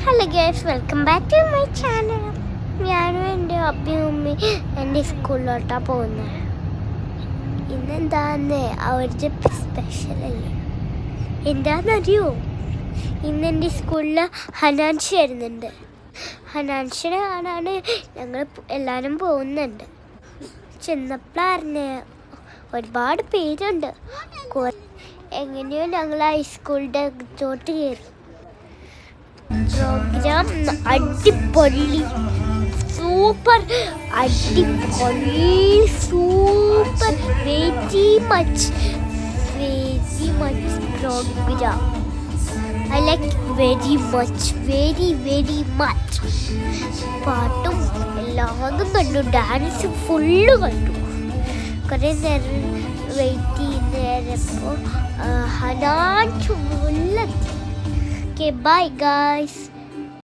Hello guys, welcome back to my channel. ഞാനും എൻ്റെ അപ്പയും ഉമ്മയും എൻ്റെ സ്കൂളിലോട്ടാണ് പോകുന്നത്. ഇന്നെന്താന്ന് അവരുടെ സ്പെഷ്യലല്ലേ? എന്താണെന്നറിയോ? ഇന്ന് എൻ്റെ സ്കൂളിൽ ഹനാൻഷി വരുന്നുണ്ട്. ഹനാൻഷിനെ കാണാൻ ഞങ്ങൾ എല്ലാവരും പോകുന്നുണ്ട്. ചെന്നപ്പോഴറിഞ്ഞ് ഒരുപാട് പേരുണ്ട്. എങ്ങനെയോ ഞങ്ങൾ ഹൈസ്കൂളിൻ്റെ അകത്തോട്ട് കയറി. പ്രോഗ്രാം അടിപൊളി, സൂപ്പർ, അടിപൊളി, super, very much programme. I like very much. പാട്ടും എല്ലാതും കണ്ടു, ഡാൻസ് ഫുള്ള് കണ്ടു. കുറേ നേരം വെയിറ്റ് ചെയ്യുന്നപ്പോൾ ഹനാൻഷി ഫുള്ളെത്തി. Okay, bye guys.